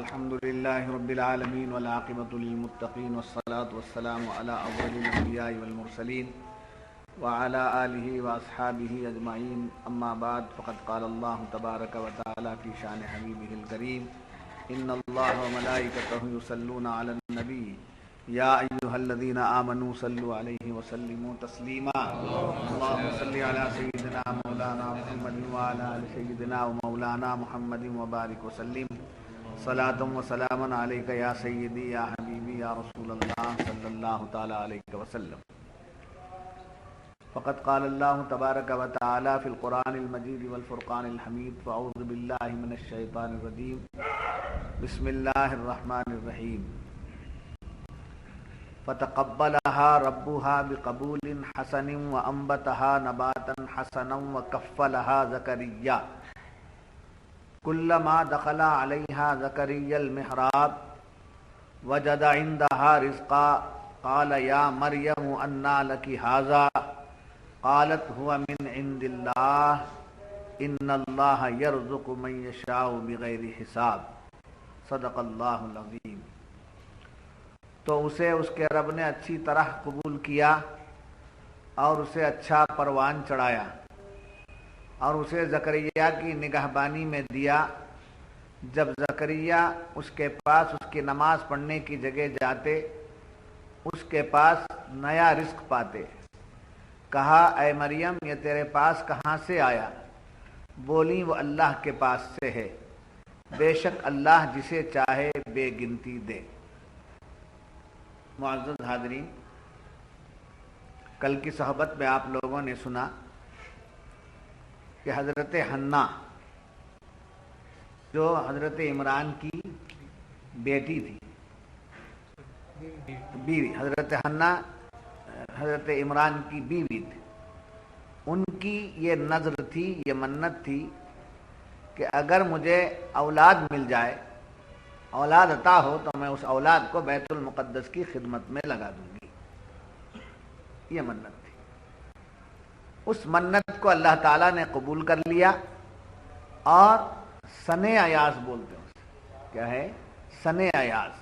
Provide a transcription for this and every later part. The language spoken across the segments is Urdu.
الحمد لله رب العالمين والعاقبة للمتقين والصلاة والسلام على أفضل الأنبياء والمرسلين وعلى آله وأصحابه أجمعين أما بعد فقد قال الله تبارك وتعالى في شأن حبيبه الكريم إن الله وملائكته يصلون على النبي يا أيها الذين آمنوا صلوا عليه وسلموا تسليما اللهم صل على سيدنا مولانا محمد وعلى آل سيدنا ومولانا محمد وبارك وسلم صلاة وسلاما عليك يا سيدي يا حبيبي يا رسول الله صلى الله تعالى عليه وسلم فقد قال الله تبارك وتعالى في القرآن المجيد والفرقان الحميد فأعوذ بالله من الشيطان الرجيم بسم الله الرحمن الرحيم فتقبلها ربها بقبول حسن وأنبتها نباتا حسنا وكفلها زكريا كلما دخل عليها زكريا المحراب وجد عندها رزقا قال يا مريم أنى لك هذا قالت هو من عند الله إن الله يرزق من يشاء بغير حساب صدق اللہ العظیم۔ تو اسے اس کے رب نے اچھی طرح قبول کیا اور اسے اچھا پروان چڑھایا اور اسے زکریا کی نگہبانی میں دیا۔ جب زکریا اس کے پاس اس کی نماز پڑھنے کی جگہ جاتے اس کے پاس نیا رزق پاتے۔ کہا اے مریم یہ تیرے پاس کہاں سے آیا؟ بولی وہ اللہ کے پاس سے ہے، بے شک اللہ جسے چاہے بے گنتی دے۔ معزز حاضرین، کل کی صحبت میں آپ لوگوں نے سنا کہ حضرت حنہ جو حضرت عمران کی بیٹی تھی، بیوی، حضرت حنہ حضرت عمران کی بیوی تھی، ان کی یہ نذر تھی، یہ منت تھی کہ اگر مجھے اولاد مل جائے، اولاد عطا ہو تو میں اس اولاد کو بیت المقدس کی خدمت میں لگا دوں گی۔ یہ منت تھی۔ اس منت کو اللہ تعالیٰ نے قبول کر لیا اور سن ایاز بولتے ہیں۔ کیا ہے؟ سن ایاز،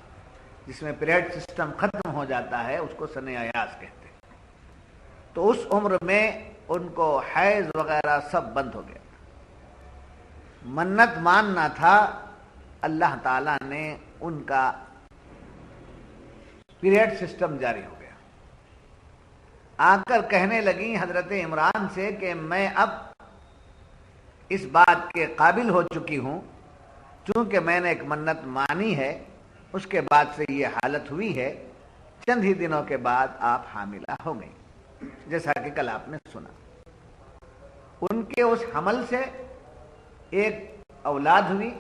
جس میں پیریڈ سسٹم ختم ہو جاتا ہے اس کو سن ایاز کہتے ہیں۔ تو اس عمر میں ان کو حیض وغیرہ سب بند ہو گیا۔ منت ماننا تھا، اللہ تعالیٰ نے ان کا پیریڈ سسٹم جاری ہو گیا۔ آ کر کہنے لگی حضرت عمران سے کہ میں اب اس بات کے قابل ہو چکی ہوں، چونکہ میں نے ایک منت مانی ہے، اس کے بعد سے یہ حالت ہوئی ہے، چند ہی دنوں کے بعد آپ حاملہ ہو گئی، جیسا کہ کل آپ نے سنا۔ ان کے اس حمل سے ایک اولاد ہوئی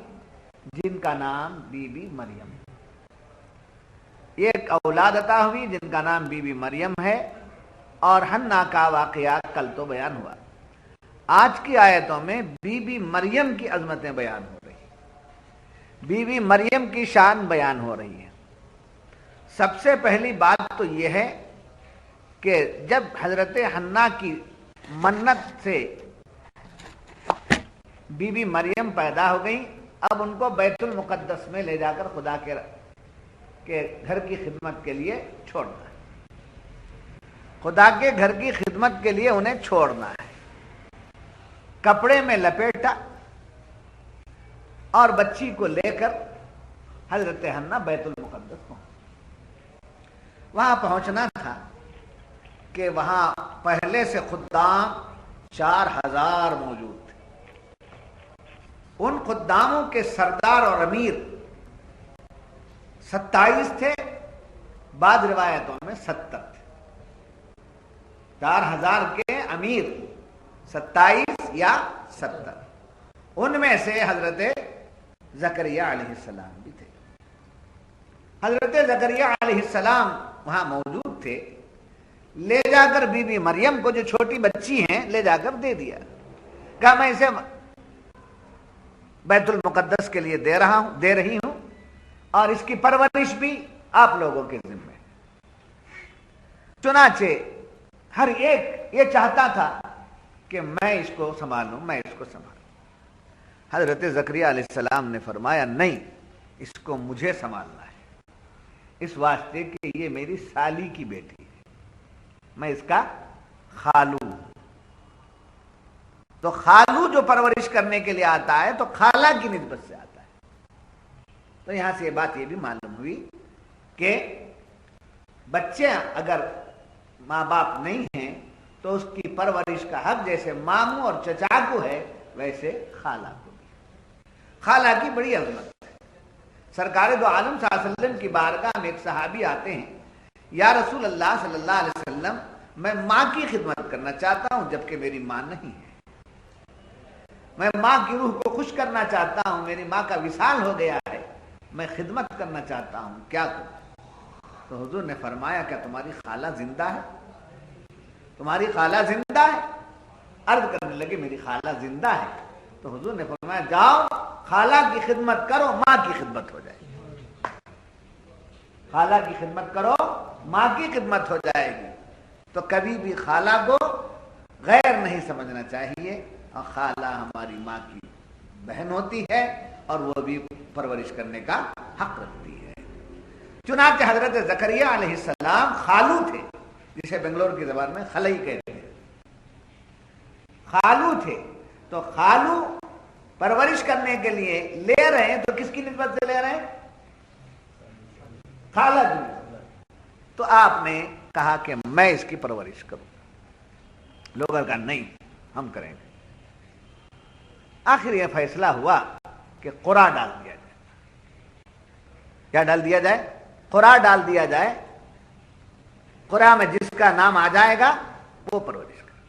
جن کا نام بی بی مریم، ایک اولاد عطا ہوئی جن کا نام بی بی مریم ہے، اور حنہ کا واقعہ کل تو بیان ہوا۔ آج کی آیتوں میں بی بی مریم کی عظمتیں بیان ہو رہی ہیں، بی بی مریم کی شان بیان ہو رہی ہے۔ سب سے پہلی بات تو یہ ہے کہ جب حضرت حنہ کی منت سے بی بی مریم پیدا ہو گئی، اب ان کو بیت المقدس میں لے جا کر خدا کے گھر کی خدمت کے لیے چھوڑنا ہے، خدا کے گھر کی خدمت کے لیے انہیں چھوڑنا ہے۔ کپڑے میں لپیٹا اور بچی کو لے کر حضرت حنہ بیت المقدس پہنچ۔ وہاں پہنچنا تھا کہ وہاں پہلے سے خدام 4000 موجود تھے۔ ان خداموں کے سردار اور امیر 27 تھے، بعض روایتوں میں 70 تھے۔ 4000 کے امیر 27 یا 70، ان میں سے حضرت زکریا علیہ السلام بھی تھے۔ حضرت زکریا علیہ السلام وہاں موجود تھے۔ لے جا کر بی بی مریم کو، جو چھوٹی بچی ہیں، لے جا کر دے دیا، کہا میں اسے بیت المقدس کے لیے دے رہی ہوں اور اس کی پرورش بھی آپ لوگوں کے ذمہ ہے۔ چنانچہ ہر ایک یہ چاہتا تھا کہ میں اس کو سنبھالوں، میں اس کو سنبھالوں۔ حضرت زکریا علیہ السلام نے فرمایا نہیں، اس کو مجھے سنبھالنا ہے، اس واسطے کہ یہ میری سالی کی بیٹی ہے، میں اس کا خالو ہوں۔ تو خالو جو پرورش کرنے کے لیے آتا ہے تو خالہ کی نسبت سے آتا ہے۔ تو یہاں سے یہ بات یہ بھی معلوم ہوئی کہ بچے اگر ماں باپ نہیں ہیں تو اس کی پرورش کا حق جیسے ماموں اور چچا کو ہے ویسے خالہ کو بھی۔ خالہ کی بڑی عظمت ہے۔ سرکار دو عالم صلی اللہ علیہ وسلم کی بارگاہ میں ایک صحابی آتے ہیں، یا رسول اللہ صلی اللہ علیہ وسلم میں ماں کی خدمت کرنا چاہتا ہوں جبکہ میری ماں نہیں ہے، میں ماں کی روح کو خوش کرنا چاہتا ہوں، میری ماں کا وصال ہو گیا ہے، میں خدمت کرنا چاہتا ہوں، کیا کروں؟ تو حضور نے فرمایا کیا تمہاری خالہ زندہ ہے؟ تمہاری خالہ زندہ ہے؟ عرض کرنے لگے میری خالہ زندہ ہے۔ تو حضور نے فرمایا جاؤ خالہ کی خدمت کرو، ماں کی خدمت ہو جائے گی۔ خالہ کی خدمت کرو، ماں کی خدمت ہو جائے گی۔ تو کبھی بھی خالہ کو غیر نہیں سمجھنا چاہیے، اور خالہ ہماری ماں کی بہن ہوتی ہے اور وہ بھی پرورش کرنے کا حق رکھتی ہے۔ چنانچہ حضرت زکریا علیہ السلام خالو تھے، جسے بنگلور کی زبان میں خلئی کہتے ہیں، خالو تھے۔ تو خالو پرورش کرنے کے لیے لے رہے ہیں تو کس کی نسبت سے لے رہے ہیں؟ خالہ کی نسبت۔ تو آپ نے کہا کہ میں اس کی پرورش کروں، لوگوں نے کہا نہیں ہم کریں گے۔ آخر یہ فیصلہ ہوا کہ قرآ ڈال دیا جائے۔ کیا ڈال دیا جائے؟ قرآ ڈال دیا جائے۔ قرآ میں جس کا نام آ جائے گا وہ پرورش کرے۔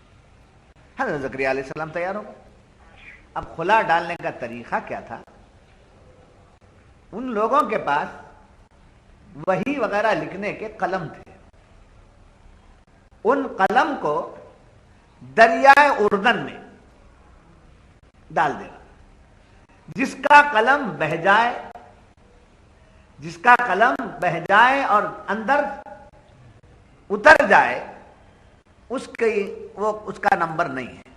حضرت زکریا علیہ السلام تیار ہو گئے۔ اب خلا ڈالنے کا طریقہ کیا تھا؟ ان لوگوں کے پاس وحی وغیرہ لکھنے کے قلم تھے، ان قلم کو دریائے اردن میں ڈال دینا، جس کا قلم بہہ جائے، جس کا قلم بہہ جائے اور اندر اتر جائے اس کا نمبر نہیں ہے،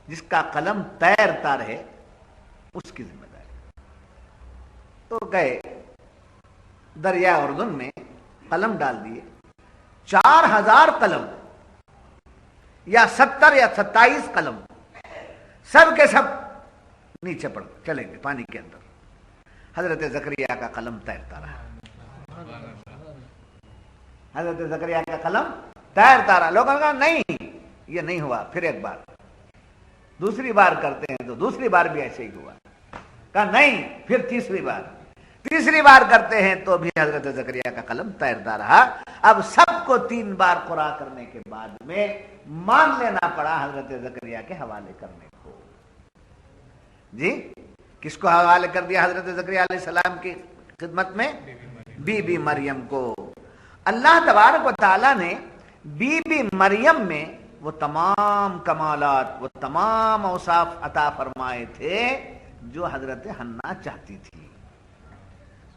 جس کا قلم تیرتا رہے اس کی ذمہ داری۔ تو گئے دریا اردن میں قلم ڈال دیے، 4000 قلم یا 70 یا 27 قلم سب کے سب نیچے پڑ چلیں گے پانی کے اندر۔ حضرت زکریا کا قلم تیرتا رہا، حضرت زکریا کا قلم تیرتا رہا۔ لوگوں نے کہا نہیں یہ نہیں ہوا، پھر ایک بار دوسری بار کرتے ہیں، تو دوسری بار بھی ایسے ہی ہوا۔ کہا نہیں، پھر تیسری بار کرتے ہیں تو بھی حضرت زکریا کا قلم تیرتا رہا۔ اب سب کو 3 بار قرآ کرنے کے بعد میں مان لینا پڑا حضرت زکریا کے حوالے کرنے کو۔ جی کس کو حوالے کر دیا حضرت زکریا علیہ السلام کی خدمت میں؟ بی بی مریم کو۔ اللہ تبارک و تعالی نے بی بی مریم میں وہ تمام کمالات، وہ تمام اوصاف عطا فرمائے تھے جو حضرت حنا چاہتی تھی۔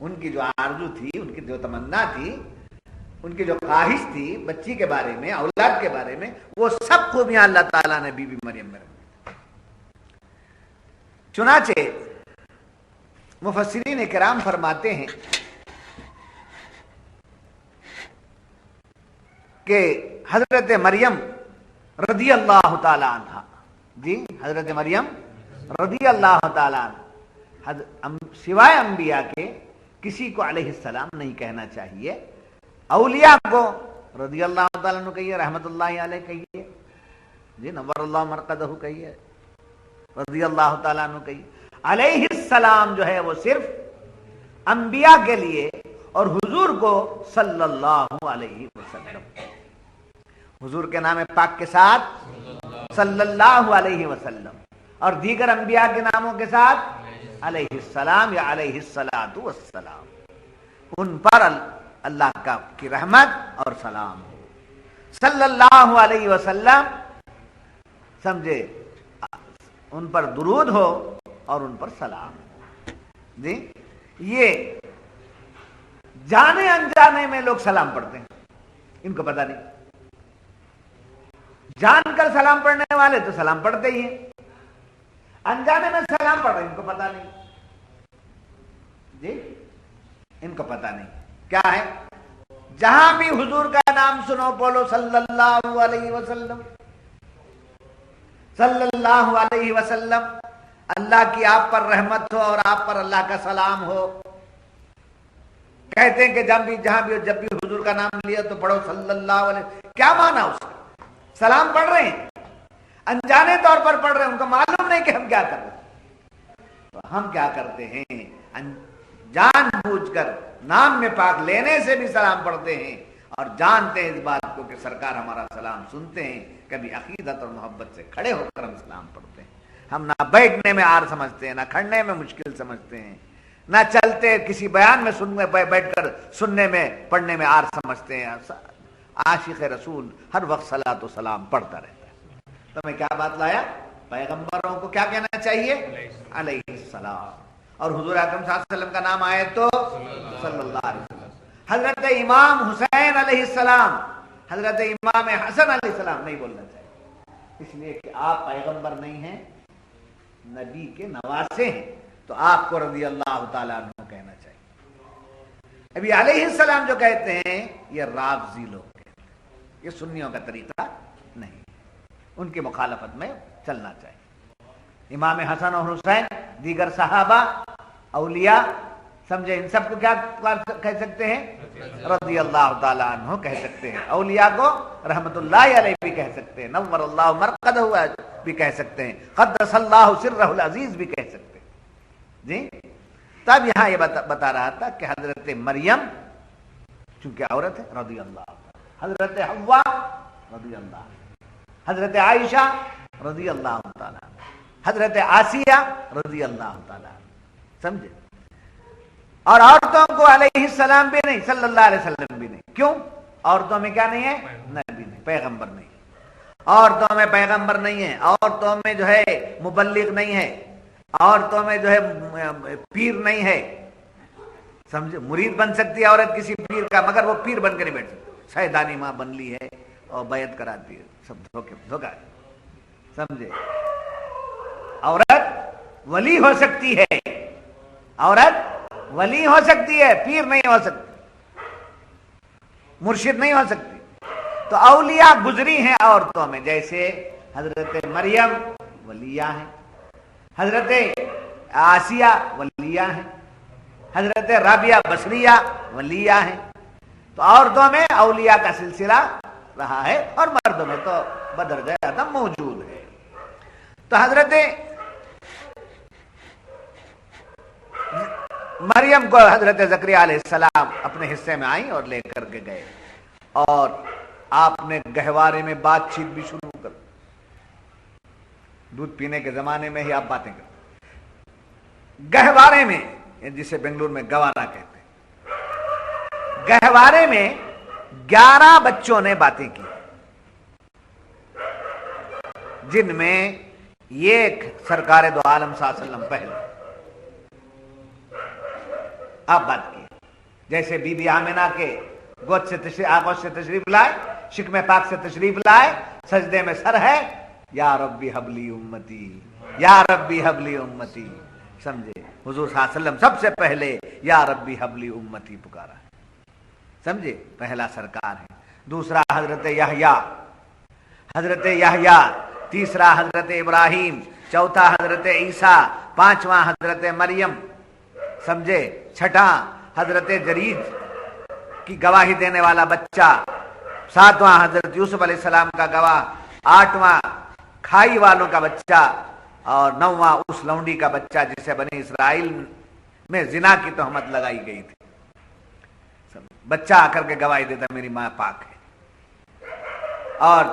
ان کی جو آرزو تھی، ان کی جو تمنا تھی، ان کی جو خواہش تھی بچی کے بارے میں، اولاد کے بارے میں، وہ سب خوبیاں اللہ تعالیٰ نے بی بی مریم میں رکھی۔ چنانچہ مفسرین کرام فرماتے ہیں کہ حضرت مریم رضی اللہ تعالی عنہ، جی حضرت مریم رضی اللہ تعالی عنہ، سوائے انبیاء کے کسی کو علیہ السلام نہیں کہنا چاہیے، اولیاء کو رضی اللہ تعالیٰ عنہ کہیے، رحمت اللہ علیہ کہیے، جی نور اللہ مرقدہ کہیے، رضی اللہ تعالیٰ عنہ کہیے۔ علیہ السلام جو ہے وہ صرف انبیاء کے لیے، اور حضور کو صلی اللہ علیہ وسلم، حضور کے نام پاک کے ساتھ صلی اللہ علیہ وسلم، اور دیگر انبیاء کے ناموں کے ساتھ علیہ السلام یا علیہ الصلاۃ والسلام، ان پر اللہ کی رحمت اور سلام ہو۔ صلی اللہ علیہ وسلم سمجھے، ان پر درود ہو اور ان پر سلام ہو۔ جی یہ جانے انجانے میں لوگ سلام پڑھتے ہیں، ان کو پتہ نہیں، جان کر سلام پڑھنے والے تو سلام پڑھتے ہی ہیں، انجانے میں سلام پڑھ رہے ہیں، ان کو پتا نہیں جی، ان کو پتا نہیں کیا ہے. جہاں بھی حضور کا نام سنو بولو صلی اللہ علیہ وسلم، صلی اللہ علیہ وسلم. اللہ کی آپ پر رحمت ہو اور آپ پر اللہ کا سلام ہو. کہتے ہیں کہ جب بھی حضور کا نام لیا تو پڑھو صلی اللہ علیہ وسلم. کیا مانا اس کا؟ سلام پڑھ رہے ہیں، انجانے طور پر پڑھ رہے ہیں، ان کو معلوم نہیں کہ ہم کیا کر رہے ہیں. تو ہم کیا کرتے ہیں؟ جان بوجھ کر نام میں پاک لینے سے بھی سلام پڑھتے ہیں اور جانتے ہیں اس بات کو کہ سرکار ہمارا سلام سنتے ہیں. کبھی عقیدت اور محبت سے کھڑے ہو کر ہم سلام پڑھتے ہیں. ہم نہ بیٹھنے میں عار سمجھتے ہیں، نہ کھڑنے میں مشکل سمجھتے ہیں، نہ چلتے کسی بیان میں بیٹھ کر سننے میں پڑھنے میں عار سمجھتے ہیں. عاشق رسول ہر وقت صلاۃ و سلام پڑھتا رہتا ہے. تو میں کیا بات لایا؟ پیغمبروں کو کیا کہنا چاہیے؟ علیہ السلام. اور حضور اکرم صلی اللہ علیہ وسلم کا نام آئے تو صلی اللہ علیہ وسلم. حضرت امام حسین علیہ السلام، حضرت امام حسن علیہ السلام نہیں بولنا چاہیے، اس لیے کہ آپ پیغمبر نہیں ہیں، نبی کے نواسے ہیں، تو آپ کو رضی اللہ تعالیٰ عنہ کہنا چاہیے. ابھی علیہ السلام جو کہتے ہیں یہ رافضی لوگ کہتے ہیں، یہ سنیوں کا طریقہ نہیں، ان کی مخالفت میں چلنا چاہیے. امام حسن اور حسین، دیگر صحابہ، اولیاء، سمجھے، ان سب کو کیا کہہ سکتے ہیں؟ رضی اللہ تعالیٰ عنہ کہہ سکتے ہیں. اولیاء کو رحمت اللہ علیہ بھی کہہ سکتے ہیں، نور اللہ مرقدہ بھی کہہ سکتے ہیں، قدس اللہ سرہ العزیز بھی کہہ سکتے ہیں جی. تب یہاں یہ بتا رہا تھا کہ حضرت مریم چونکہ عورت ہے رضی اللہ، حضرت حوا رضی اللہ، حضرت عائشہ رضی اللہ تعالیٰ، حضرت آسیہ رضی اللہ تعالیٰ، سمجھے. اور عورتوں کو علیہ السلام بھی نہیں، صلی اللہ علیہ وسلم بھی نہیں. کیوں؟ عورتوں میں کیا نہیں ہے؟ نبی نہیں، پیغمبر نہیں. عورتوں میں پیغمبر نہیں ہے، عورتوں میں جو ہے مبلغ نہیں ہے، عورتوں میں جو ہے پیر نہیں ہے. سمجھے، مرید بن سکتی ہے عورت کسی پیر کا، مگر وہ پیر بن کے نہیں بیٹھ سکتی. سیدانی ماں بن لی ہے اور بیعت کراتی ہے، سب دھوکہ. سمجھے، عورت ولی ہو سکتی ہے، عورت ولی ہو سکتی ہے، پیر نہیں ہو سکتی، مرشد نہیں ہو سکتی. تو اولیاء گزری ہیں عورتوں میں، جیسے حضرت مریم ولیہ ہیں، حضرت آسیہ ولیہ ہیں، حضرت رابعہ بصریہ ولیہ ہیں. تو عورتوں میں اولیاء کا سلسلہ رہا ہے اور مردوں میں تو بدرجہ عدم موجود ہے. تو حضرت مریم کو حضرت زکریہ علیہ السلام اپنے حصے میں آئیں اور لے کر کے گئے، اور آپ نے گہوارے میں بات چیت بھی شروع کر. دودھ پینے کے زمانے میں ہی آپ باتیں کرتے، گہوارے میں، جسے بنگلور میں گوانا کہتے ہیں، گہوارے میں 11 بچوں نے باتیں کی، جن میں ایک سرکار دو عالم صلی اللہ علیہ وسلم پہلے آپ بات کی. جیسے بی بی آمنہ کے گود سے آغوش سے تشریف لائے، شکم پاک سے تشریف لائے، سجدے میں سر ہے، یا ربی حبلی امتی، یا ربی حبلی امتی. سمجھے، حضور صلی اللہ علیہ وسلم سب سے پہلے یا ربی حبلی امتی پکارا ہے. سمجھے، پہلا سرکار ہے. دوسرا حضرت یحییٰ، تیسرا حضرت ابراہیم، چوتھا حضرت عیسیٰ، پانچواں حضرت مریم. سمجھے، چھٹا حضرت جریج کی گواہی دینے والا بچہ، ساتواں حضرت یوسف علیہ السلام کا گواہ، آٹھواں کھائی والوں کا بچہ، اور نواں اس لونڈی کا بچہ جسے بنی اسرائیل میں زنا کی تہمت لگائی گئی تھی. بچہ آ کر کے گواہی دیتا میری ماں پاک ہے. اور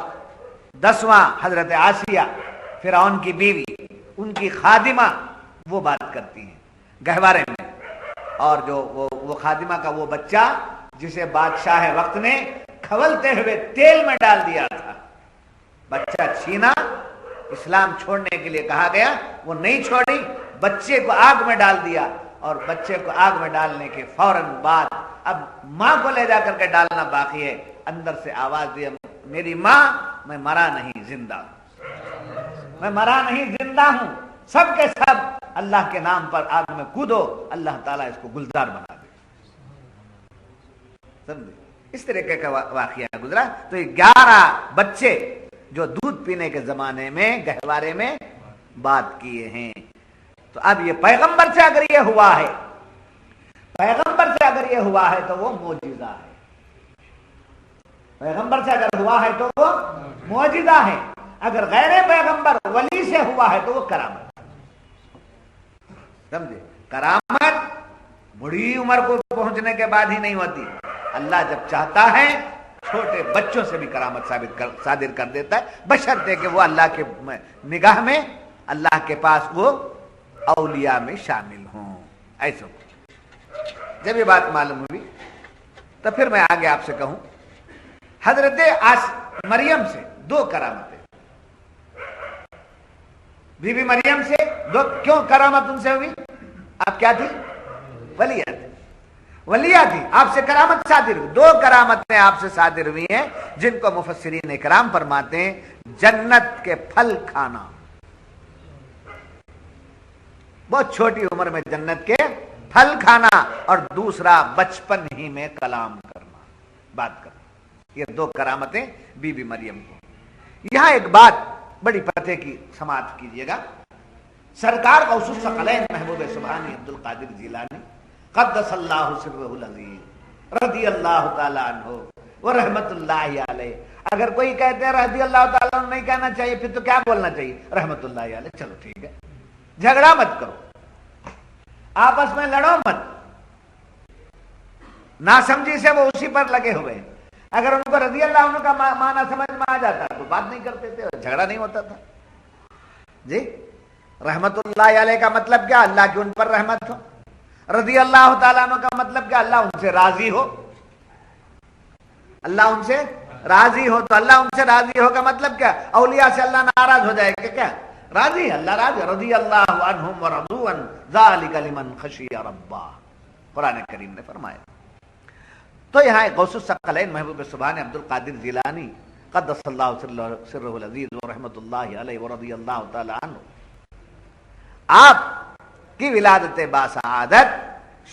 10واں حضرت آسیہ، فرعون کی بیوی، ان کی خادمہ، وہ بات کرتی ہیں گہوارے میں. اور جو وہ خادمہ کا وہ بچہ جسے بادشاہ وقت نے کھولتے ہوئے تیل میں ڈال دیا تھا، بچہ چھینا، اسلام چھوڑنے کے لیے کہا گیا، وہ نہیں چھوڑی، بچے کو آگ میں ڈال دیا. اور بچے کو آگ میں ڈالنے کے فوراً بعد اب ماں کو لے جا کر کے ڈالنا باقی ہے. اندر سے آواز دی، میری ماں، میں مرا نہیں زندہ ہوں، میں مرا نہیں زندہ ہوں. سب کے سب اللہ کے نام پر آگ میں کودو، اللہ تعالیٰ اس کو گلزار بنا دے. سمجھے؟ اس طریقے کا واقعہ گزرا. تو یہ 11 بچے جو دودھ پینے کے زمانے میں گہوارے میں بات کیے ہیں. تو اب یہ پیغمبر سے اگر یہ ہوا ہے، پیغمبر سے اگر یہ ہوا ہے تو وہ معجزہ ہے. پیغمبر سے اگر ہوا ہے تو وہ معجزہ ہے. اگر غیر پیغمبر ولی سے ہوا ہے تو وہ کرامت. سمجھے؟ کرامت بڑی عمر کو پہنچنے کے بعد ہی نہیں ہوتی. اللہ جب چاہتا ہے چھوٹے بچوں سے بھی کرامت صادر کر دیتا ہے، بشرطے کہ وہ اللہ کے نگاہ میں، اللہ کے پاس وہ اولیاء میں شامل ہوں. ایسا جب یہ بات معلوم ہوئی تو پھر میں آگے آپ سے کہوں، حضرت مریم سے 2 کرامتیں. بی بی مریم سے 2 کیوں کرامت ان سے ہوئی؟ آپ کیا تھی؟ ولیہ تھی. ولیہ تھی، آپ سے کرامت صادر ہوئی. 2 کرامتیں آپ سے صادر ہوئی ہیں جن کو مفسرین اکرام فرماتے ہیں جنت کے پھل کھانا. بہت چھوٹی عمر میں جنت کے پھل کھانا، اور دوسرا بچپن ہی میں کلام کرنا، بات کرنا. یہ 2 کرامتیں بی بی مریم کو. یہاں ایک بات بڑی پتے کی سماعت کیجیے گا. سرکار غوث الثقلین محبوب سبحانی عبد القادر جیلانی قدس اللہ سرہ العظیم رضی اللہ تعالی عنہ و رحمت اللہ علیہ. اگر کوئی کہتے ہیں رضی اللہ تعالیٰ عنہ نہیں کہنا چاہیے، پھر تو کیا بولنا چاہیے؟ رحمت اللہ علیہ. چلو ٹھیک ہے، جھگڑا مت کرو، آپس میں لڑو مت. ناسمجھی سے وہ اسی پر لگے ہوئے ہیں. اگر ان کو رضی اللہ عنہ کا معنی سمجھ میں آ جاتا تو بات نہیں کرتے تھے، جھگڑا نہیں ہوتا تھا. جی رحمت اللہ علیہ کا مطلب کیا؟ اللہ کی ان پر رحمت ہو. رضی اللہ تعالیٰ عنہ کا مطلب کیا؟ اللہ ان سے راضی ہو. اللہ ان سے راضی ہو. تو اللہ ان سے راضی ہو کا مطلب کیا؟ اولیاء سے اللہ ناراض ہو جائے گا کیا؟ راضی. اللہ راضی. رضی اللہ عنہم ورضوا عنہ ذالک لمن خشی ربہ، قرآن کریم نے فرمایا. تو یہاں غوث الثقلین محبوب سبحان عبد القادر جیلانی قدس اللہ سرہ العزیز و رحمت اللہ علیہ ورضی اللہ تعالی عنہ، آپ کی ولادت باسعادت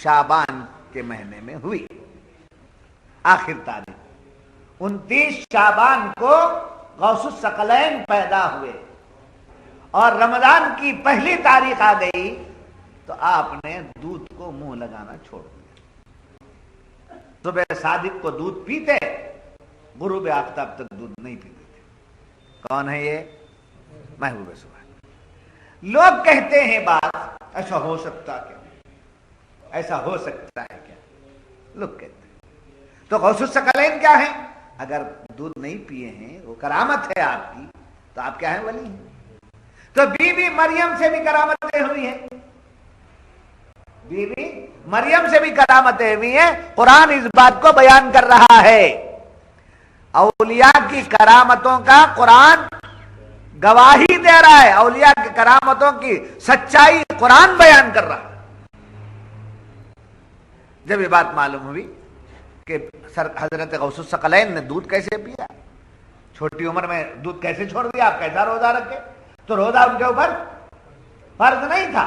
شعبان کے مہینے میں ہوئی. آخر تاریخ 29 شعبان کو غوث الثقلین پیدا ہوئے، اور رمضان کی پہلی تاریخ آ گئی تو آپ نے دودھ کو منہ لگانا چھوڑ دیا. صبح صادق کو دودھ پیتے، غروب آفتاب تک دودھ نہیں پیتے تھے. کون ہے یہ؟ محبوب سبحان. لوگ کہتے ہیں بات، ایسا ہو سکتا کیا؟ ایسا ہو سکتا ہے کیا؟ لوگ کہتے ہیں. تو غوث الثقلین کیا ہیں؟ اگر دودھ نہیں پیے ہیں، وہ کرامت ہے آپ کی، تو آپ کیا ہیں؟ ولی ہیں. تو بی بی مریم سے بھی کرامتیں ہوئی ہیں. بی بی مریم سے بھی کرامتیں ہوئی ہیں. قرآن اس بات کو بیان کر رہا ہے. اولیاء کی کرامتوں کا قرآن گواہی دے رہا ہے. اولیاء کی کرامتوں کی سچائی قرآن بیان کر رہا ہے. جب یہ بات معلوم ہوئی کہ حضرت غوث الثقلین نے دودھ کیسے پیا، چھوٹی عمر میں دودھ کیسے چھوڑ دیا، آپ کیسا روزہ رکھے؟ تو روزہ ان کے اوپر فرض نہیں تھا.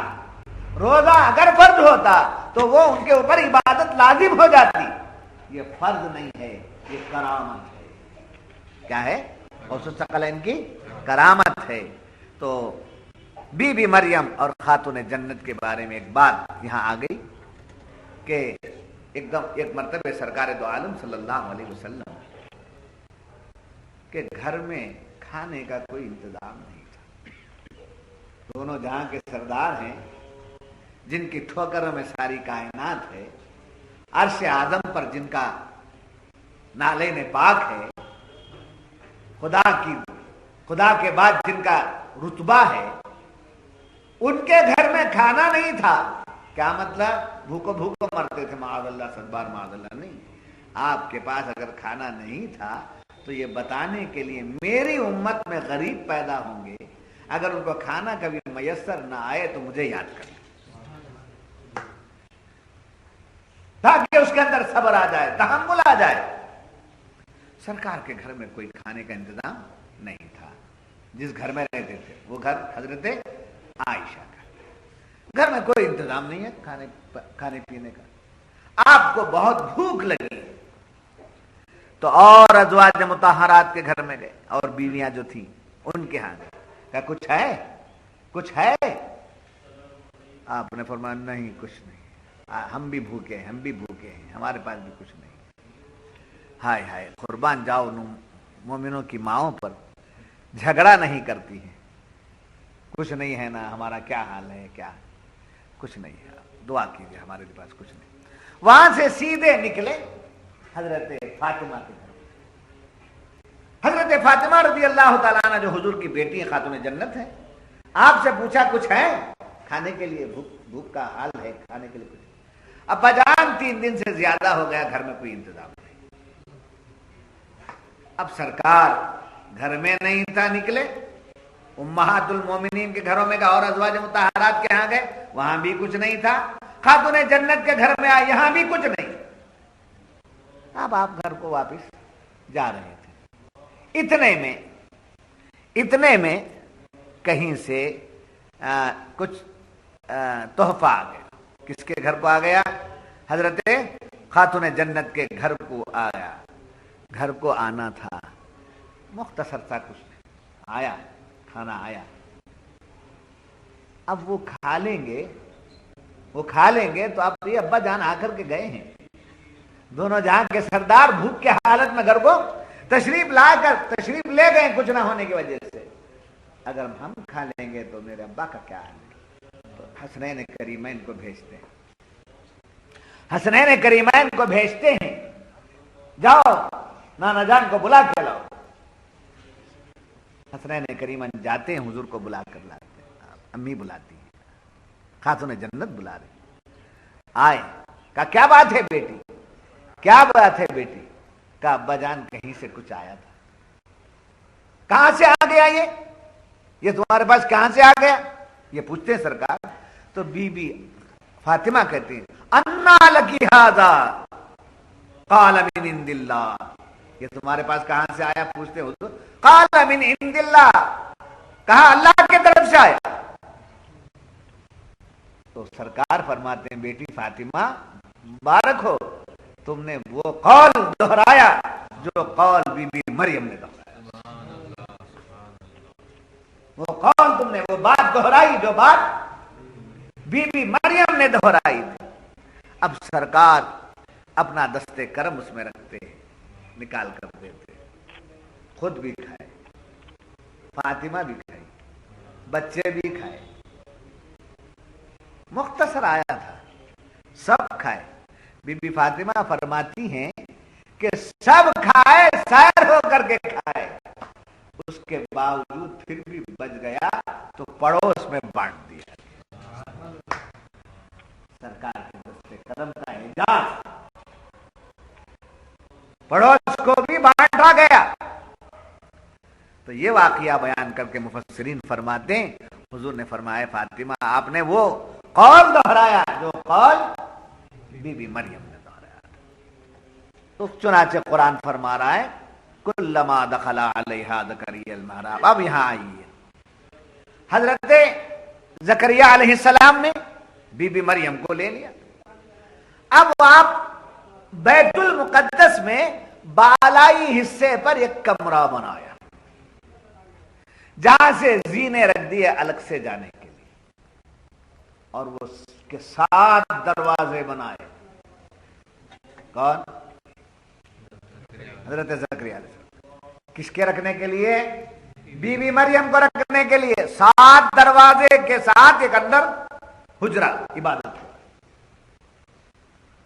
روزہ اگر فرض ہوتا تو وہ ان کے اوپر عبادت لازم ہو جاتی. یہ فرض نہیں ہے، یہ کرامت ہے. کیا ہے؟ غوث الثقلین کی کرامت ہے. تو بی بی مریم اور خاتون جنت کے بارے میں ایک بات یہاں آ گئی کہ ایک مرتبہ سرکار دو عالم صلی اللہ علیہ وسلم کے گھر میں کھانے کا کوئی انتظام نہیں تھا. دونوں جہاں کے سردار ہیں، جن کی ٹھوکروں میں ساری کائنات ہے، عرش اعظم پر جن کا نالین پاک ہے، خدا کے بعد جن کا رتبہ ہے، ان کے گھر میں کھانا نہیں تھا. کیا مطلب؟ بھوکو مرتے تھے، معاذ اللہ، سدبار معاذ اللہ. نہیں، آپ کے پاس اگر کھانا نہیں تھا تو یہ بتانے کے لیے میری امت میں غریب پیدا ہوں گے، اگر ان کو کھانا کبھی میسر نہ آئے تو مجھے یاد کر، تاکہ اس کے اندر صبر آ جائے، تحمل آ جائے. سرکار کے گھر میں کوئی کھانے کا انتظام نہیں تھا. جس گھر میں رہتے تھے وہ گھر حضرت عائشہ کا گھر میں کوئی انتظام نہیں ہے کھانے پینے کا، آپ کو بہت بھوک لگی تو اور ازواج مطہرات کے گھر میں گئے اور بیویاں جو تھیں ان کے ہاں گئے، کہا کچھ ہے، کچھ ہے؟ آپ نے فرمایا نہیں کچھ نہیں، ہم بھی بھوکے ہیں، ہم بھی بھوکے ہیں، ہمارے پاس بھی کچھ نہیں۔ ہائے ہائے، قربان جاؤ مومنوں کی ماؤں پر، جھگڑا نہیں کرتی ہیں، کچھ نہیں ہے نا، ہمارا کیا حال ہے، کیا کچھ نہیں ہے، دعا کیجیے ہمارے پاس کچھ نہیں۔ وہاں سے سیدھے نکلے حضرت فاطمہ کے گھر۔ حضرت فاطمہ رضی اللہ تعالیٰ عنہ جو حضور کی بیٹی ہیں، خاتون جنت ہیں، آپ سے پوچھا کچھ ہے کھانے کے لیے؟ بھوک کا حال ہے، کھانے کے لیے کچھ؟ ابا جان 3 دن سے زیادہ ہو گیا گھر میں کوئی انتظام نہیں۔ اب سرکار گھر میں نہیں تھا، نکلے امہات المومنین کے گھروں میں گئے اور ازواج مطہرات کے ہاں گئے، وہاں بھی کچھ نہیں تھا، خاتون جنت کے گھر میں آئے، یہاں بھی کچھ نہیں۔ اب آپ گھر کو واپس جا رہے تھے، اتنے میں کہیں سے کچھ تحفہ آ گیا۔ کس کے گھر کو آ گیا؟ حضرت خاتون جنت کے گھر کو آیا۔ گھر کو آنا تھا، مختصر سا کچھ آیا، کھانا آیا۔ اب وہ کھا لیں گے تو اب یہ ابا جان آ کر کے گئے ہیں، دونوں جہاں کے سردار بھوک کے حالت میں گھر کو تشریف لے گئے کچھ نہ ہونے کی وجہ سے، اگر ہم کھا لیں گے تو میرے ابا کا کیا حال ہے؟ تو حسنین کریمین کو بھیجتے ہیں، حسنین کریمین کو بھیجتے ہیں، جاؤ نانا جان کو بلا کے لاؤ۔ حسنین کریمین جاتے ہیں، حضور کو بلا کر لاتے ہیں، امی بلاتی ہیں، خاتون جنت بلا رہی، آئے، کہا کیا بات ہے بیٹی، کیا بات ہے بیٹی؟ کہا ابا جان کہیں سے کچھ آیا تھا۔ کہاں سے آ گیا یہ تمہارے پاس کہاں سے آ گیا؟ یہ پوچھتے ہیں سرکار، تو بی بی فاطمہ کہتی ہیں انا لکی ھذا قال من عند اللہ، یہ تمہارے پاس کہاں سے آیا؟ پوچھتے حضور، قال من عند اللہ، کہا اللہ کی طرف سے آیا۔ تو سرکار فرماتے ہیں بیٹی فاطمہ مبارک ہو، تم نے وہ قول دہرایا جو قول بی بی مریم نے دہرایا، وہ قول تم نے، وہ بات دہرائی جو بات بی بی مریم نے دہرائی تھی۔ اب سرکار اپنا دستے کرم اس میں رکھتے، نکال کر دیتے، خود بھی کھائے، فاطمہ بھی کھائی، بچے بھی کھائے، مختصر آیا تھا، سب کھائے۔ بی بی فاطمہ فرماتی ہیں کہ سب کھائے، سیر ہو کر کے کھائے، اس کے باوجود پھر بھی بچ گیا تو پڑوس میں بانٹ دیا۔ سرکار کے دستے قدم کا اعجاز، پڑوس کو بھی بانٹا گیا۔ تو یہ واقعہ بیان کر کے مفسرین فرماتے ہیں حضور نے فرمایا فاطمہ آپ نے وہ قول دہرایا جو قول بی بی مریم نے دہرایا تھا۔ تو چنانچہ قرآن فرما رہا ہے کلما دخل علیہا زکریا المحراب۔ اب یہاں آئیے، حضرت زکریا علیہ السلام نے بی بی مریم کو لے لیا۔ اب آپ بیت المقدس میں بالائی حصے پر ایک کمرہ بنایا جہاں سے زینے رکھ دیے الگ سے جانے کے لیے، اور وہ کے 7 دروازے بنائے۔ کون؟ حضرت زکریا علیہ السلام۔ کس کے رکھنے کے لیے؟ بی بی مریم کو رکھنے کے لیے۔ 7 دروازے کے ساتھ ایک اندر حجرہ عبادت۔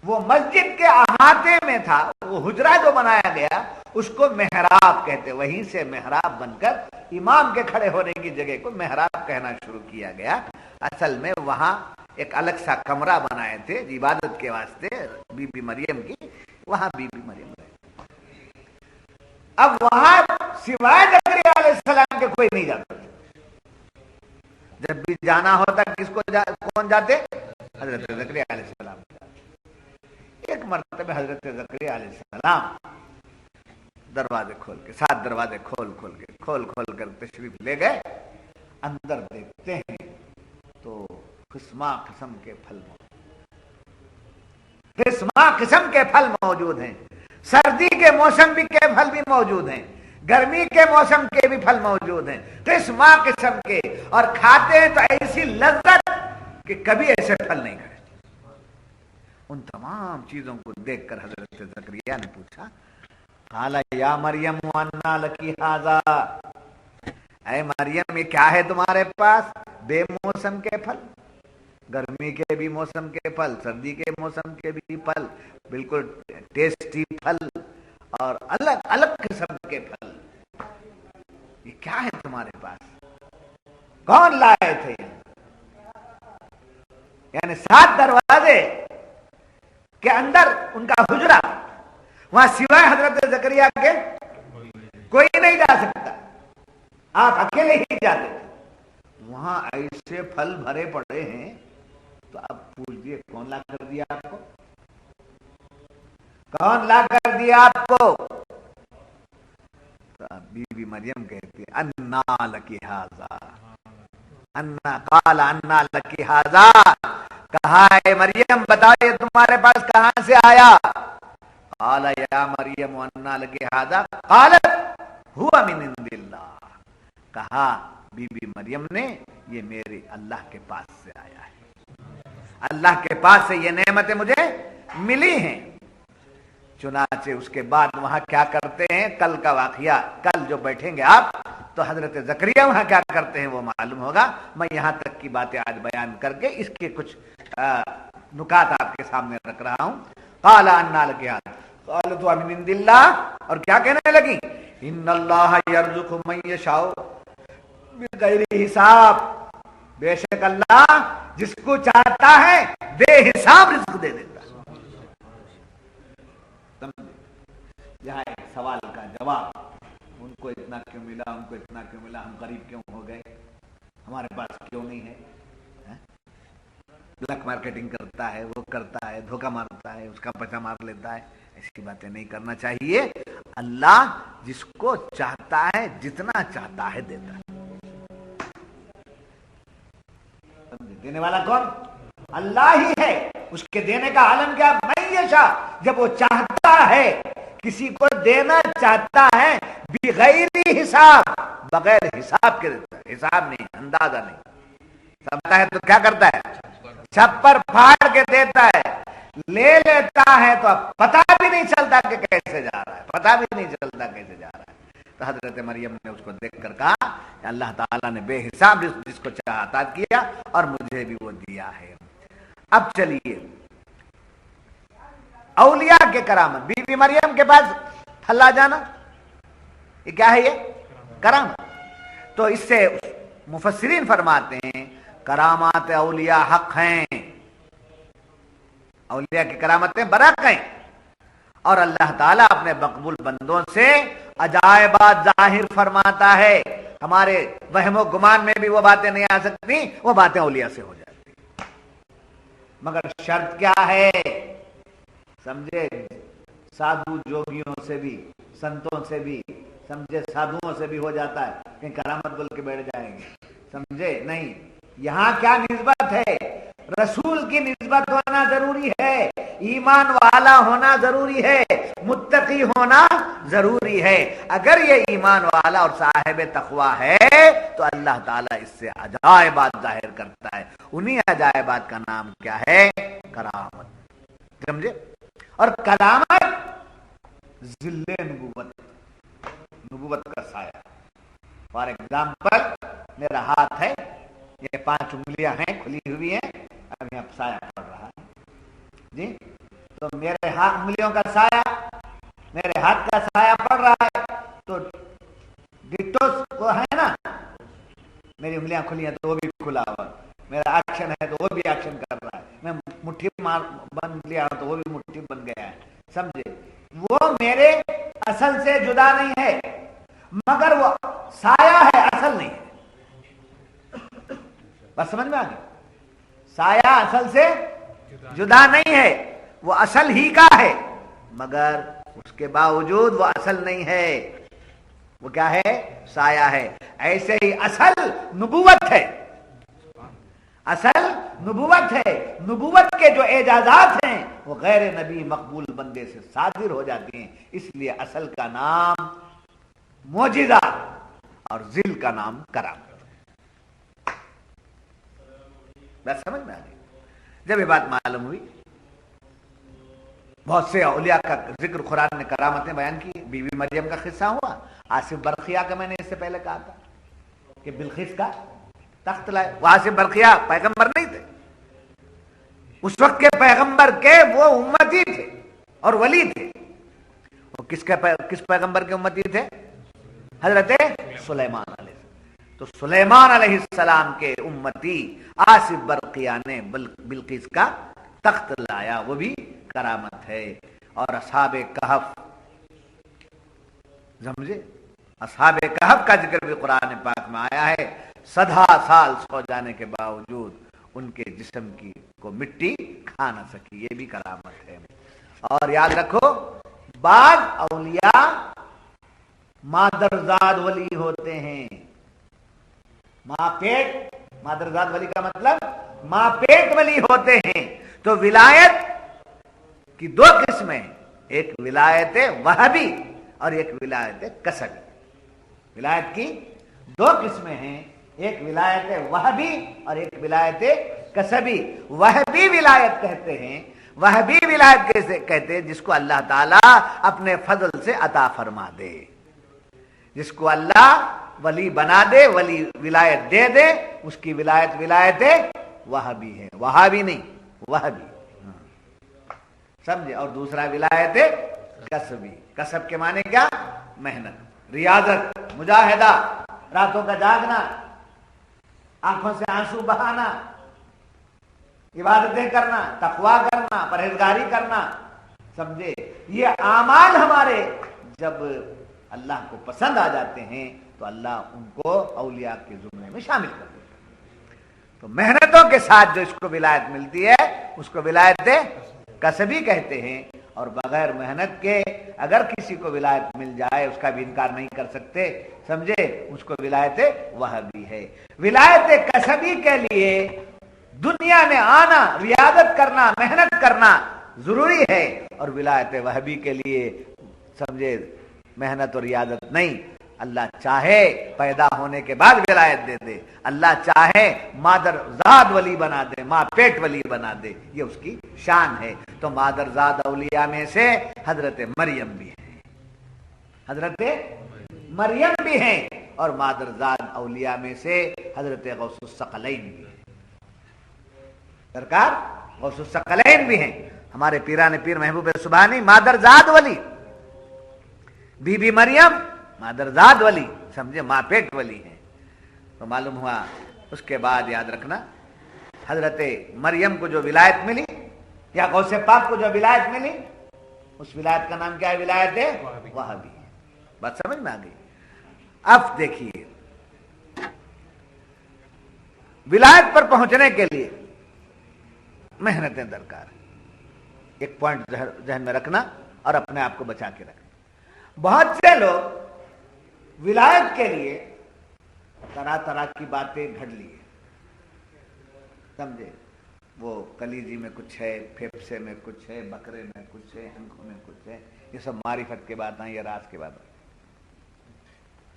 وہ مسجد کے احاطے میں تھا، وہ حجرہ جو بنایا گیا اس کو محراب کہتے، وہیں سے محراب بن کر امام کے کھڑے ہونے کی جگہ کو محراب کہنا شروع کیا گیا۔ اصل میں وہاں ایک الگ سا کمرہ بنائے تھے عبادت کے واسطے بی بی مریم کی، وہاں بی بی مریم رہے۔ اب وہاں سوائے زکریا علیہ السلام کے کوئی نہیں جاتا، جب بھی جانا ہوتا کس کو کون جاتے؟ حضرت زکریا علیہ السلام۔ ایک مرتبہ حضرت زکریا علیہ السلام دروازے کھول کے 7 دروازے کھول کر تشریف لے گئے، اندر دیکھتے ہیں تو قسمہ قسم کے پھل قسمہ قسم کے پھل موجود ہیں. سردی کے موسم کے پھل بھی موجود ہیں, گرمی کے موسم کے بھی پھل موجود ہیں, قسمہ قسم کے, اور کھاتے ہیں تو ایسی لذت کہ کبھی ایسے پھل نہیں کھائے. ان تمام چیزوں کو دیکھ کر حضرت زکریا نے پوچھا, قال یا مریم انا لکی ھذا, اے مریم یہ کیا ہے تمہارے پاس؟ بے موسم کے پھل, گرمی کے بھی موسم کے پھل, سردی کے موسم کے بھی پھل, بالکل ٹیسٹی پھل اور الگ الگ قسم کے پھل, یہ کیا ہے تمہارے پاس؟ کون لائے تھے؟ یعنی 7 دروازے کے اندر ان کا حجرہ, وہاں سوائے حضرت زکریا کے کوئی نہیں جا سکتا, آپ اکیلے ہی جاتے. وہاں ایسے پھل بھرے پڑے ہیں, تو اب پوچھ دیے کون لا کر دیا آپ کو؟ کون لا کر دیا آپ کو؟ بی بی مریم کہتی ہے انا لکی ھذا, انا قال انا لکی ھذا, کہا ہے مریم بتاؤ یہ تمہارے پاس کہاں سے آیا؟ قال یا مریم انا لکی ھذا قالت هو من عند اللہ, کہا بی بی مریم نے یہ میرے اللہ کے پاس سے آیا ہے, اللہ کے پاس سے یہ نعمتیں مجھے ملی ہیں. چنانچہ اس کے بعد وہاں کیا کرتے ہیں, کل کا واقعہ, کل جو بیٹھیں گے آپ تو حضرت زکریا وہاں کیا کرتے ہیں وہ معلوم ہوگا. میں یہاں تک کی باتیں آج بیان کر کے اس کے کچھ نکات آپ کے سامنے رکھ رہا ہوں. قال انا لکی ھذا قالت من عند اللہ, اور کیا کہنے لگی؟ ان اللہ یرزق من یشاء بغیر حساب, بے شک اللہ جس کو چاہتا ہے بے حساب رزق دے دیتا ہے. یہاں ایک سوال کا جواب, ان کو اتنا کیوں ملا, ان کو اتنا کیوں ملا, ہم غریب کیوں ہو گئے, ہمارے پاس کیوں نہیں ہے؟ بلیک مارکیٹنگ کرتا ہے, وہ کرتا ہے, دھوکہ مارتا ہے, اس کا پیسہ مار لیتا ہے. ایسی باتیں نہیں کرنا چاہیے. اللہ جس کو چاہتا ہے جتنا چاہتا ہے دیتا ہے. دینے والا کون؟ اللہ ہی ہے. اس کے دینے کا عالم کیا؟ من یشاء, جب وہ چاہتا ہے کسی کو دینا چاہتا ہے بغیر حساب, بغیر حساب کے دیتا ہے. حساب نہیں, اندازہ نہیں, سمجھتا ہے تو کیا کرتا ہے؟ چھپر پھاڑ کے دیتا ہے. لے لیتا ہے تو اب پتہ بھی نہیں چلتا کہ کیسے جا رہا ہے, پتہ بھی نہیں چلتا کیسے جا رہا ہے. تو حضرت مریم نے اس کو دیکھ کر کہا کہ اللہ تعالیٰ نے بے حساب جس کو چاہا عطا کیا, اور مجھے بھی وہ دیا ہے. اب چلیے اولیاء کے کرامت, بی بی مریم کے پاس پھل آ جانا, یہ کیا ہے؟ یہ کرامت. تو اس سے مفسرین فرماتے ہیں کرامات اولیاء حق ہیں, اولیاء کی کرامتیں برحق ہیں, اور اللہ تعالیٰ اپنے مقبول بندوں سے عجائبات ظاہر فرماتا ہے. ہمارے وہم و گمان میں بھی وہ باتیں نہیں آ سکتی, وہ باتیں اولیاء سے ہو جاتی. مگر شرط کیا ہے؟ سمجھے, سادھو جوگیوں سے بھی, سنتوں سے بھی, سمجھے سادھوؤں سے بھی ہو جاتا ہے کہ کرامت بول کے بیٹھ جائیں گے, سمجھے نہیں. یہاں کیا نسبت ہے؟ رسول کی نسبت ہونا ضروری ہے, ایمان والا ہونا ضروری ہے, متقی ہونا ضروری ہے. اگر یہ ایمان والا اور صاحب تقویٰ ہے تو اللہ تعالیٰ اس سے عجائبات ظاہر کرتا ہے. انہی عجائبات کا نام کیا ہے؟ کرامت. سمجھے؟ اور کرامت ذل نبوت, نبوت کا سایہ. فار ایگزامپل میرا ہاتھ ہے, یہ 5 انگلیاں ہیں کھلی ہوئی ہیں, اب یہاں سایہ پڑ رہا ہے جی, تو میرے ہاتھ انگلیوں کا سایہ, میرے ہاتھ کا سایہ پڑ رہا ہے, تو ڈٹوس وہ ہے نا, میری انگلیاں کھلی ہیں تو وہ بھی کھلا ہوا, میرا ایکشن ہے تو وہ بھی ایکشن کر رہا ہے, میں مٹھی مار بن لیا تو وہ بھی مٹھی بن گیا ہے. سمجھے, وہ میرے اصل سے جدا نہیں ہے, مگر وہ سایہ ہے, اصل نہیں ہے. بس سمجھ میں آ گئی؟ سایہ اصل سے جدا نہیں ہے, وہ اصل ہی کا ہے, مگر اس کے باوجود وہ اصل نہیں ہے. وہ کیا ہے؟ سایہ ہے. ایسے ہی اصل نبوت ہے, نبوت ہے، نبوت کے جو اعجازات ہیں وہ غیر نبی مقبول بندے سے صادر ہو جاتے ہیں، اس لیے اصل کا نام معجزہ اور ذل کا نام کرامت۔ بات سمجھ میں آ گئی؟ جب یہ بات معلوم ہوئی، بہت سے اولیاء کا ذکر قرآن نے کرامتیں بیان کی، بی بی مریم کا قصہ ہوا، آصف برقیہ کا میں نے اس سے پہلے کہا تھا کہ بلقیس کا تخت لائے، وہ آصف برقیہ پیغمبر نہیں تھے، اس وقت کے پیغمبر کے وہ امتی تھے اور ولی تھے۔ وہ کس پیغمبر کے امتی تھے؟ حضرت سلیمان علیہ السلام۔ تو سلیمان علیہ السلام کے امتی آصف برقیہ نے بلقیس کا تخت لایا، وہ بھی کرامت ہے۔ اور اصحاب کہف، سمجھے، اصحاب کہف کا ذکر بھی قرآن پاک میں آیا ہے، 100 سال سو جانے کے باوجود ان کے جسم کی کو مٹی کھا نہ سکی، یہ بھی کرامت ہے۔ اور یاد رکھو، بعض اولیاء مادرزاد ولی ہوتے ہیں، ماں پیٹ، مادرزاد ولی کا مطلب ماں پیٹ ولی ہوتے ہیں۔ تو ولایت کی 2 قسمیں، ایک ولایت وہبی اور ایک ولایت کسبی۔ ولایت کی 2 قسمیں ہیں، ایک ولایت وہبی اور ایک ولایت کسبی۔ وہبی ولایت کہتے ہیں، وہبی ولایت کیسے کہتے ہیں؟ جس کو اللہ تعالیٰ اپنے فضل سے عطا فرما دے، جس کو اللہ ولی بنا دے، ولی ولایت دے دے، اس کی ولایت وہبی ہے، وہابی نہیں، وہبی، سمجھے؟ اور دوسرا ولایت کسبی۔ کسب کے معنی کیا؟ محنت، ریاضت، مجاہدہ، راتوں کا جاگنا، آنکھوں سے آنسو بہانا، عبادتیں کرنا، تقویٰ کرنا، پرہیزگاری کرنا، سمجھے؟ یہ اعمال ہمارے جب اللہ کو پسند آ جاتے ہیں تو اللہ ان کو اولیاء کے زمرے میں شامل کر دیتا ہے۔ تو محنتوں کے ساتھ جو اس کو ولایت ملتی ہے اس کو ولایت کسبی کہتے ہیں، اور بغیر محنت کے اگر کسی کو ولایت مل جائے اس کا بھی انکار نہیں کر سکتے، سمجھے؟ اس کو ولایت وہبی ہے۔ ولایت کسبی کے لیے دنیا میں آنا، ریاضت کرنا، محنت کرنا ضروری ہے، اور ولایت وہبی کے لیے، سمجھے، محنت اور ریاضت نہیں۔ اللہ چاہے پیدا ہونے کے بعد ولایت دے دے، اللہ چاہے مادر زاد ولی بنا دے، ماں پیٹ ولی بنا دے، یہ اس کی شان ہے۔ تو مادر زاد اولیاء میں سے حضرت مریم بھی ہیں، حضرت مریم بھی ہیں، اور مادر زاد اولیاء میں سے حضرت غوث الثقلین بھی ہیں، سرکار غوث الثقلین بھی ہیں۔ ہمارے پیران پیر محبوب سبحانی مادر زاد ولی، بی بی مریم مادرزاد ولی، سمجھے، ماں پیٹ ولی ہیں۔ تو معلوم ہوا، اس کے بعد یاد رکھنا، حضرت مریم کو جو ولایت ملی یا غوث پاک کو جو ولایت ملی، اس ولایت کا نام کیا ہے؟ ولایت وہابی۔ بات سمجھ میں آ گئی؟ اب دیکھیے، ولایت پر پہنچنے کے لیے محنتیں درکار ہیں۔ ایک پوائنٹ ذہن میں رکھنا اور اپنے آپ کو بچا کے رکھنا۔ بہت سے لوگ ولایت کے لیے طرح طرح کی باتیں گھڑ لیے، سمجھے، وہ کلیجی میں کچھ ہے، پھیپھڑے میں کچھ ہے، بکرے میں کچھ ہے، آنکھوں میں کچھ ہے، یہ سب معرفت کے باتیں، یہ راز کی باتیں،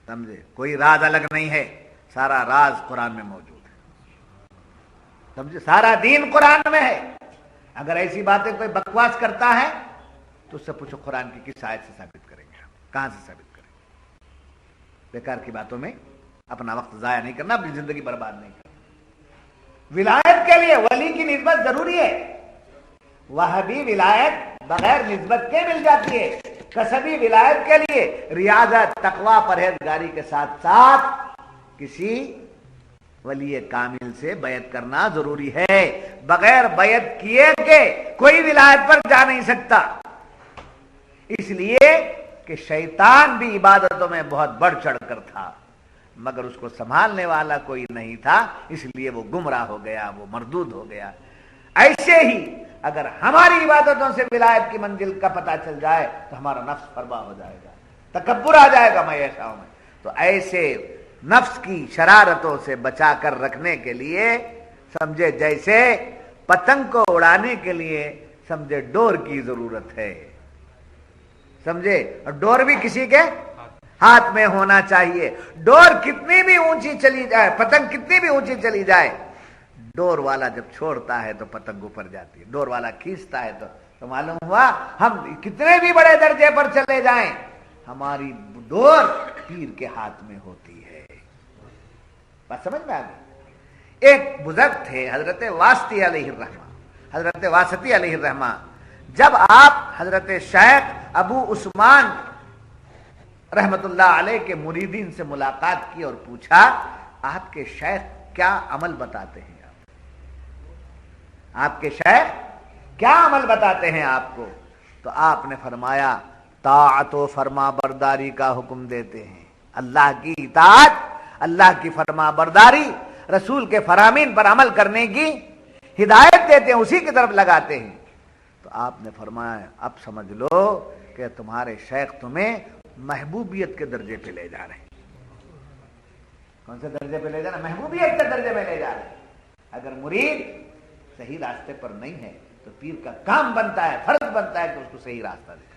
سمجھے؟ کوئی راز الگ نہیں ہے، سارا راز قرآن میں موجود ہے، سمجھے؟ سارا دین قرآن میں ہے۔ اگر ایسی باتیں کوئی بکواس کرتا ہے تو اس سے پوچھو قرآن کی کس آیت سے ثابت کریں گے، کہاں سے ثابت کریں گے؟ بیکار کی باتوں میں اپنا وقت ضائع نہیں کرنا، اپنی زندگی برباد نہیں کرنا۔ ولایت کے لیے ولی کی نسبت ضروری ہے، وہابی ولایت بغیر نسبت کے مل جاتی ہے، کسبی ولایت کے لیے ریاضت، تقویٰ، پرہیزگاری کے ساتھ ساتھ کسی ولی کامل سے بیعت کرنا ضروری ہے۔ بغیر بیعت کیے کہ کوئی ولایت پر جا نہیں سکتا، اس لیے کہ شیطان بھی عبادتوں میں بہت بڑھ چڑھ کر تھا، مگر اس کو سنبھالنے والا کوئی نہیں تھا، اس لیے وہ گمراہ ہو گیا، وہ مردود ہو گیا۔ ایسے ہی اگر ہماری عبادتوں سے ولایت کی منزل کا پتہ چل جائے تو ہمارا نفس فربا ہو جائے گا، تکبر آ جائے گا میں ایسا میں۔ تو ایسے نفس کی شرارتوں سے بچا کر رکھنے کے لیے، سمجھے جیسے پتنگ کو اڑانے کے لیے سمجھے ڈور کی ضرورت ہے، سمجھے، اور ڈور بھی کسی کے ہاتھ میں ہونا چاہیے۔ ڈور کتنی بھی اونچی چلی جائے، پتنگ کتنی بھی اونچی چلی جائے، ڈور والا جب چھوڑتا ہے تو پتنگ اوپر جاتی ہے، ڈور والا کھینچتا ہے تو معلوم ہوا ہم کتنے بھی بڑے درجے پر چلے جائیں، ہماری ڈور پیر کے ہاتھ میں ہوتی ہے۔ بات سمجھ میں آ گئی؟ ایک بزرگ تھے حضرت واسطی علیہ الرحمہ، حضرت واسطی علیہ الرحمہ، جب آپ حضرت شیخ ابو عثمان رحمت اللہ علیہ کے مریدین سے ملاقات کی اور پوچھا آپ کے شیخ کیا عمل بتاتے ہیں، آپ کے شیخ کیا عمل بتاتے ہیں آپ کو، تو آپ نے فرمایا طاعت و فرما برداری کا حکم دیتے ہیں، اللہ کی اطاعت، اللہ کی فرما برداری، رسول کے فرامین پر عمل کرنے کی ہدایت دیتے ہیں، اسی کی طرف لگاتے ہیں۔ تو آپ نے فرمایا اب سمجھ لو کہ تمہارے شیخ تمہیں محبوبیت کے درجے پہ لے جا رہے ہیں۔ کون سے درجے پہ لے جا رہے ہیں؟ محبوبیت کے درجے میں لے جا رہے ہیں۔ اگر مرید صحیح راستے پر نہیں ہے تو پیر کا کام بنتا ہے، فرض بنتا ہے کہ اس کو صحیح راستہ دکھائے۔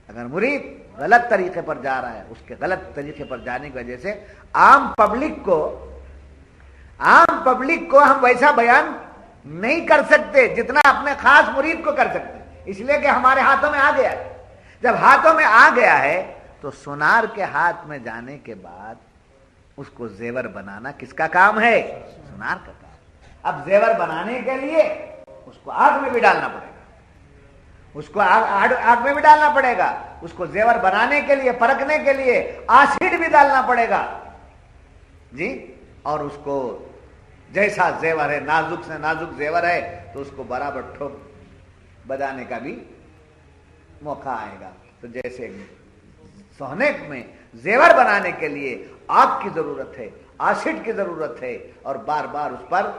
اگر مرید غلط طریقے پر جا رہا ہے، اس کے غلط طریقے پر جانے کی وجہ سے عام پبلک کو ہم ویسا بیان نہیں کر سکتے جتنا اپنے خاص مرید کو کر سکتے، اس لیے کہ ہمارے ہاتھوں میں آ گیا ہے۔ جب ہاتھوں میں آ گیا ہے تو سونار کے ہاتھ میں جانے کے بعد اس کو زیور بنانا کس کا کام ہے؟ سونار کا کام۔ اب زیور بنانے کے لیے اس کو آگ میں بھی ڈالنا پڑے گا، اس کو آگ میں بھی ڈالنا پڑے گا، اس کو زیور بنانے کے لیے، پرکھنے کے لیے ایسڈ بھی ڈالنا پڑے گا جی، اور اس کو جیسا زیور ہے، نازک سے نازک زیور ہے تو اس کو برابر ٹھوک بجانے کا بھی موقع آئے گا۔ تو جیسے سونے میں زیور بنانے کے لیے آگ کی ضرورت ہے، ایسڈ کی ضرورت ہے، اور بار بار اس پر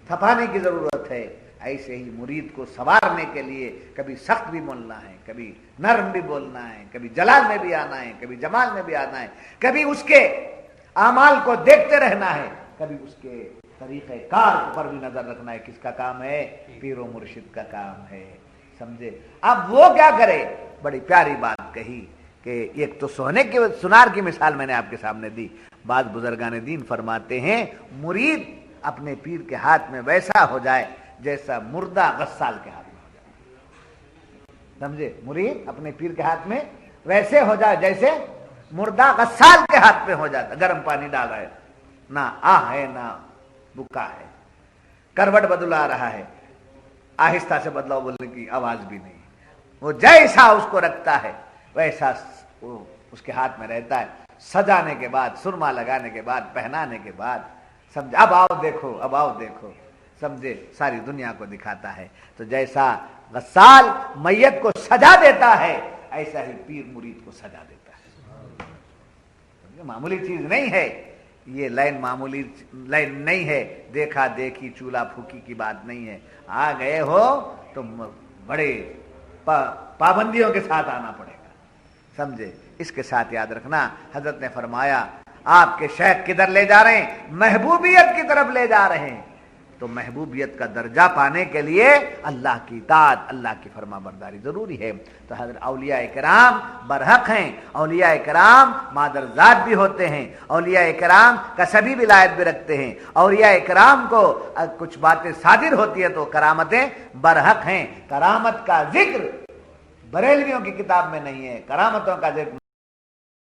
تھپانے کی ضرورت ہے، ایسے ہی مرید کو سنوارنے کے لیے کبھی سخت بھی بولنا ہے، کبھی نرم بھی بولنا ہے، کبھی جلال میں بھی آنا ہے، کبھی جمال میں بھی آنا ہے، کبھی اس کے اعمال کو دیکھتے رہنا ہے، کبھی اس کے طریقہ کار پر بھی نظر رکھنا ہے۔ کس کا کام ہے؟ پیر و مرشد کا کام ہے، سمجھے۔ اب وہ کیا کرے؟ بڑی پیاری بات کہی کہ ایک تو سونار کی مثال میں نے آپ کے سامنے دی، بعض بزرگان دین فرماتے ہیں مرید اپنے پیر کے ہاتھ میں ویسا ہو جائے جیسا مردہ غسال کے ہاتھ میں ہو جائے، سمجھے، مرید اپنے پیر کے ہاتھ میں ویسے ہو جائے جیسے مردہ غسال کے ہاتھ میں ہو جاتا، گرم پانی ڈال رہا ہے، نہ آہ ہے نہ بکا ہے، کروٹ بدلا رہا ہے، آہستہ سے بدلاؤ بولنے کی آواز بھی نہیں، وہ جیسا اس کو رکھتا ہے ویسا وہ اس کے ہاتھ میں رہتا ہے۔ سجانے کے بعد، سرما لگانے کے بعد، پہنانے کے بعد، سمجھے، اب آؤ دیکھو، اب آؤ دیکھو، سمجھے، ساری دنیا کو دکھاتا ہے۔ تو جیسا غسال میت کو سجا دیتا ہے ایسا ہی پیر مرید کو سجا دیتا ہے۔ یہ معمولی چیز نہیں ہے، یہ لائن معمولی لائن نہیں ہے، دیکھا دیکھی چولہا پھوکی کی بات نہیں ہے۔ آ گئے ہو تو بڑے پابندیوں کے ساتھ آنا پڑے گا، سمجھے۔ اس کے ساتھ یاد رکھنا حضرت نے فرمایا آپ کے شیخ کدھر لے جا رہے ہیں؟ محبوبیت کی طرف لے جا رہے ہیں۔ تو محبوبیت کا درجہ پانے کے لیے اللہ کی اطاعت، اللہ کی فرما برداری ضروری ہے۔ تو حضرت اولیاء کرام برحق ہیں، اولیاء کرام مادرزاد بھی ہوتے ہیں، اولیاء کرام کا سبھی ولایت بھی رکھتے ہیں، اولیاء کرام کو کچھ باتیں صادر ہوتی ہے تو کرامتیں برحق ہیں۔ کرامت کا ذکر بریلویوں کی کتاب میں نہیں ہے، کرامتوں کا ذکر